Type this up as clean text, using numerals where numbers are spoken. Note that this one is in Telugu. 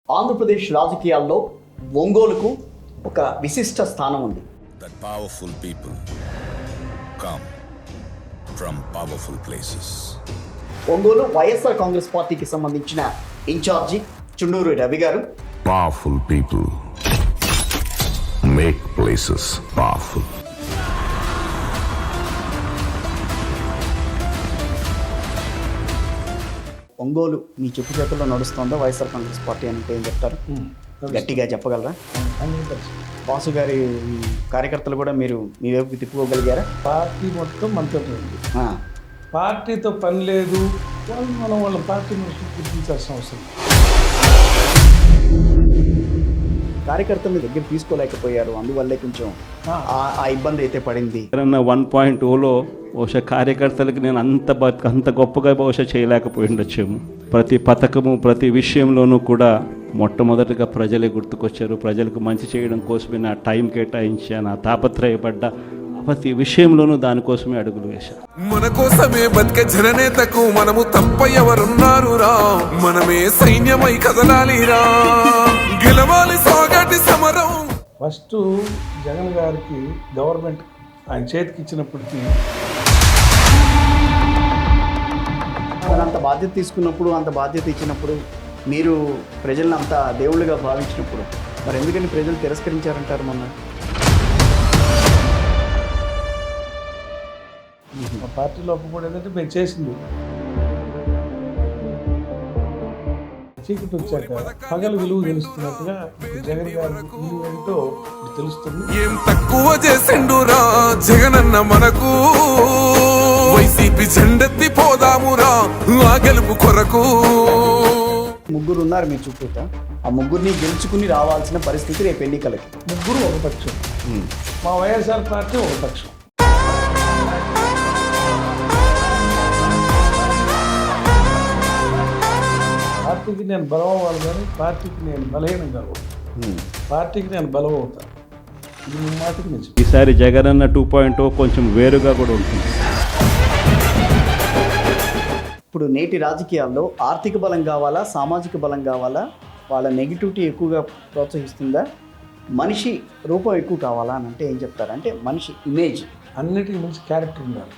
ఆంధ్రప్రదేశ్ రాజకీయాల్లో ఒంగోలుకు ఒక విశిష్ట స్థానం ఉంది. That powerful people come from powerful places. Ongole YSR Congress పార్టీకి సంబంధించిన ఇన్ఛార్జి చుండూరు రవి గారు. Powerful people make places powerful. Ongole మీ చుట్టుపక్కల నడుస్తుందా వైఎస్ఆర్ కాంగ్రెస్ పార్టీ అంటే ఏం చెప్తారు? గట్టిగా చెప్పగలరా? వాసు గారి కార్యకర్తలు కూడా మీరు మీ వైపుకి తిప్పుకోగలిగారా? పార్టీ మొత్తం మనతో ఉంది. పార్టీతో పని లేదు, మనం వాళ్ళ పార్టీ మనుషులు గుర్తించాల్సిన అవసరం. కార్యకర్తల్ని దగ్గర తీసుకోలేకపోయారు, అందువల్లే కొంచెం ఆ ఇబ్బంది అయితే పడింది. 1.0లో బహుశా కార్యకర్తలకు నేను అంత గొప్పగా బహుశా చేయలేకపోయి ఉండొచ్చేమో. ప్రతి పథకము ప్రతి విషయంలోనూ కూడా మొట్టమొదటిగా ప్రజలే గుర్తుకొచ్చారు. ప్రజలకు మంచి చేయడం కోసమే నా టైం కేటాయించాను, నా తాపత్రయపడ్డ ప్రతి విషయంలోనూ దానికోసమే అడుగులు వేశాను. మన కోసమే బతికే జననేతకు మనము తప్ప ఎవరున్నారు రా, మనమే సైన్యమై కదలాలి రా, గెలవాలి సాగటి సమరం. ఫస్ట్ జగన్ గారికి గవర్నమెంట్ ఆయన చేతికి ఇచ్చినప్పటికీ అంత బాధ్యత తీసుకున్నప్పుడు, అంత బాధ్యత ఇచ్చినప్పుడు, మీరు ప్రజలను అంత దేవుళ్ళుగా భావించినప్పుడు మరి ఎందుకని ప్రజలు తిరస్కరించారంటారు? మొన్న మా పార్టీ లోపల కూడా ఏంటంటే మేము చేసింది చీకటి వచ్చాక పగలు విలువ తెలుస్తున్నట్టుగా జగన్ గారి విలువ ఏంటో తెలుస్తుంది. ఏం తక్కువ చేసిండురా జగనన్న మనకు, వైసీపీ జెండెత్తి పోదామురా ఆ గెలుపు కొరకు. ముగ్గురు ఉన్నారు మీ చుట్టూట, ఆ ముగ్గురిని గెలుచుకుని రావాల్సిన పరిస్థితి రేపు ఎన్నికలకి. ముగ్గురు ఒక పక్షం, మా వైఎస్ఆర్ పార్టీ ఒక పక్షం. పార్టీకి నేను బలం అవ్వాలి కానీ పార్టీకి నేను బలహీనం కావాలి. పార్టీకి నేను బలం అవుతాను, ఇది మీ మాటకి నిజం. ఈసారి జగనన్న 2.0 కొంచెం వేరుగా కూడా ఉంటుంది. ఇప్పుడు నేటి రాజకీయాల్లో ఆర్థిక బలం కావాలా, సామాజిక బలం కావాలా, వాళ్ళ నెగిటివిటీ ఎక్కువగా ప్రోత్సహిస్తుందా, మనిషి రూపం ఎక్కువ కావాలా అని అంటే ఏం చెప్తారు? అంటే మనిషి ఇమేజ్ అన్నిటికీ మంచి క్యారెక్టర్ ఉండాలి.